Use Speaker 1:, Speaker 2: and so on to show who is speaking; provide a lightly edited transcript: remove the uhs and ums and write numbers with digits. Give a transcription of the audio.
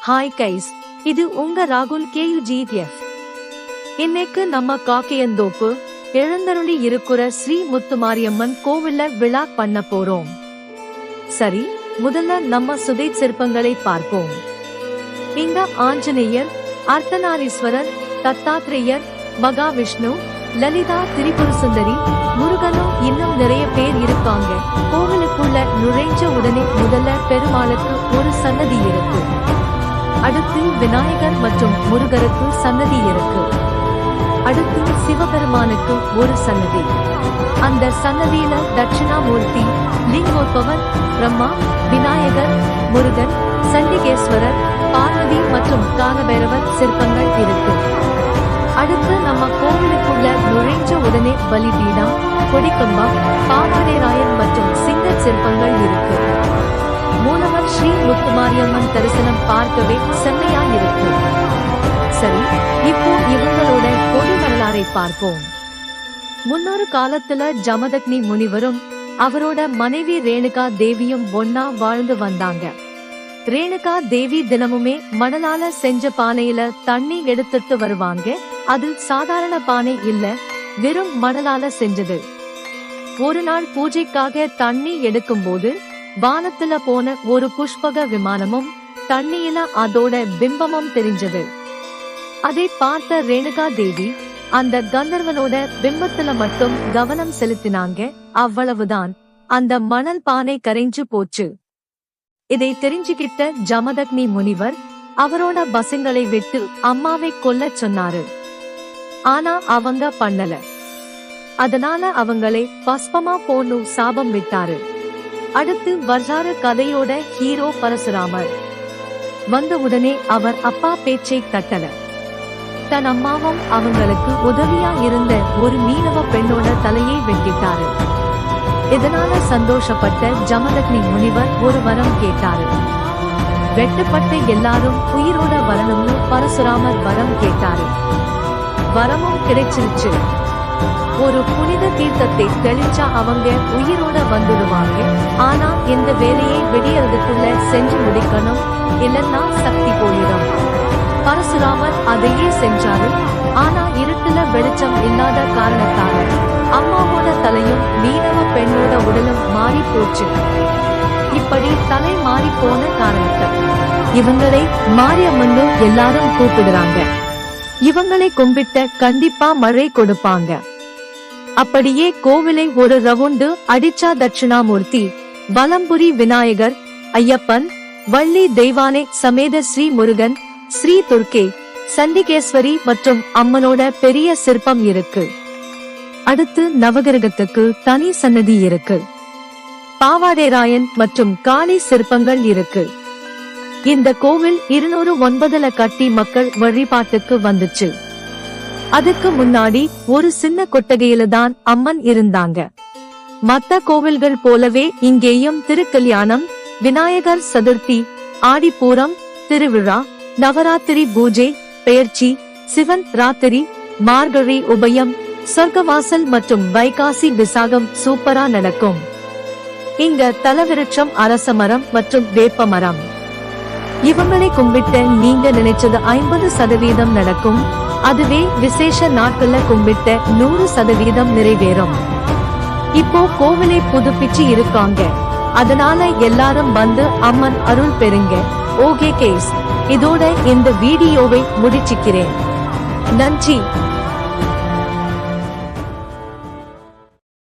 Speaker 1: Hi guys, இது உங்க ராகுல் KUGF. இன்னைக்கு நம்ம காக்கையந்தோப்பு எழுந்தருளி இருக்கிற ஸ்ரீ முத்துமாரியம்மன் கோவில்ல விழா பண்ண போறோம். சரி, முதல்ல நம்ம சுதை சிற்பங்களை பார்ப்போம். இங்க ஆஞ்சநேயர், அர்த்தநாரீஸ்வரர், தத்தாத்ரேயர், மகாவிஷ்ணு, லலிதா திரிபுர சுந்தரி, முருகனும் இன்னும் நிறைய பேர் இருக்காங்க. கோவிலுக்குள்ள நுழைஞ்ச உடனே முதல்ல பெருமாளுக்கு ஒரு சன்னதி இருக்கு. அடுத்து விநாயகர் மற்றும் முருகருக்கு சன்னதி இருக்கு. அடுத்து சிவபெருமானுக்கு ஒரு சன்னதி. அந்த சன்னதியில தட்சிணாமூர்த்தி, லிங்கோத்பவர், பிரம்மா, விநாயகர், முருகன், சண்டிகேஸ்வரர், பார்வதி மற்றும் காலபைரவர் சிற்பங்கள் இருக்கு. அடுத்து நம்ம கோவிலுக்குள்ள நுழைஞ்ச உடனே பலிபீடம், கொடிக்கம்பம், பாவாடைராயன் மற்றும் சிங்க சிற்பங்கள் இருக்கு. மூலவர் ஸ்ரீ முத்துமாரியம்மன் தரிசனம் பார்க்கவே செம்மையா இருக்கு. சரி, இப்போ இவங்களோட பொது வரலாறை பார்ப்போம். முன்னொரு காலத்துல ஜமதக்னி முனிவரும் அவரோட மனைவி ரேணுகா தேவியும் ஒன்னா வாழ்ந்து வந்தாங்க. ரேணுகா தேவி தினமுமே மணலால செஞ்ச பானையில தண்ணி எடுத்துட்டு வருவாங்க. அது சாதாரண பானை இல்ல, வெறும் மணலால செஞ்சது. ஒரு நாள் பூஜைக்காக தண்ணி எடுக்கும் போது வானத்துல போன ஒரு புஷ்பக விமானமும் தண்ணியில அதோட பிம்பமும் தெரிஞ்சது. அதை பார்த்த ரேணுகா தேவி அந்த கந்தர்வனோட பிம்பத்துல மட்டும் கவனம் செலுத்தினாங்க. அவ்வளவுதான், அந்த மணல் பானை கரைஞ்சு போச்சு. இதை தெரிஞ்சுக்கிட்ட ஜமதக்னி முனிவர் அவரோட பசங்களை விட்டு அம்மாவை கொல்ல சொன்னாரு. ஆனா அவங்க பண்ணல. அதனால அவங்களை பஸ்பமா போன்னு சாபம் விட்டாரு. அடுத்து வர்றாரு கதையோட ஹீரோ பரசுராமர். வந்த உடனே அவர் அப்பா பேச்சை தட்டல. தன் அம்மாவும் அவங்களுக்கு உதவியா இருந்த ஒரு மீனவ பெண்ணோட தலையை வெட்டிட்டாரு. இதனால சந்தோஷப்பட்ட ஜமதக்னி முனிவர் ஒரு வரம் கேட்டாரு. வெட்டப்பட்ட எல்லாரும் உயிரோட வரணும்னு பரசுராமர் வரம் கேட்டாரு. வரமும் கிடைச்சிருச்சு. ஒரு புனித தீர்த்தத்தை தெளிச்சா அவங்க உயிரோட வந்துடுவாங்க. ஆனா இந்த வேலையை விடியறதுக்குள்ள செஞ்சு முடிக்கணும், இல்லன்னா சக்தி போயிடும். பரசுராமர் அதையே செஞ்சாரு. ஆனா இருட்டுல வெளிச்சம் இல்லாத காரணத்தால அம்மாவோட தலையும் மீனவ பெண்ணோட உடலும் மாறி போச்சு. இப்படி தலை மாறி போன காரணத்தை இவங்களை மாரியம்மன்னு எல்லாரும் கூப்பிடுறாங்க. இவங்களை கும்பிட்ட கண்டிப்பா மழை கொடுப்பாங்க. அப்படியே கோவிலை ஒரு ரவுண்டு அடிச்சா தட்சிணாமூர்த்தி, வலம்புரி விநாயகர், ஐயப்பன், வள்ளி தெய்வானை சமேத ஸ்ரீ முருகன், ஸ்ரீ துர்க்கே, சண்டிகேஸ்வரி மற்றும் அம்மனோட பெரிய சிற்பம் இருக்கு. அடுத்து நவகிரகத்துக்கு தனி சன்னதி இருக்கு. பாவாடைராயன் மற்றும் காளி சிற்பங்கள் இருக்கு. இந்த கோவில் 209ல கட்டி மக்கள் வழிபாட்டுக்கு வந்துச்சு. அதுக்கு முன்னாடி ஒரு சின்ன கொட்டகையில தான் அம்மன் இருந்தாங்க. மத்த கோவில்கள் போலவே இங்கேயும் திருக்கல்யாணம், விநாயகர் சதுர்த்தி, ஆடிப்பூரம், திருவிழா, நவராத்திரி பூஜை, பெயர்ச்சி, சிவன் ராத்திரி, மார்கழி உபயம், சொர்க்கவாசல் மற்றும் வைகாசி விசாகம் சூப்பரா நடக்கும். இங்க தலவிருட்சம் அரசமரம் மற்றும் வேப்பமரம். இவங்களை கும்பிட்ட நீங்க நினைச்சது 50% நடக்கும். அதுவே விசேஷ நாட்கள்ல கும்பிட்ட 100% நிறைவேறும். இப்போ கோவிலை புதுப்பிச்சு இருக்காங்க. அதனால எல்லாரும் வந்து அம்மன் அருள் பெறுங்க. ஓகே கேஸ், இதோட இந்த வீடியோவை முடிச்சுக்கிறேன். நன்றி.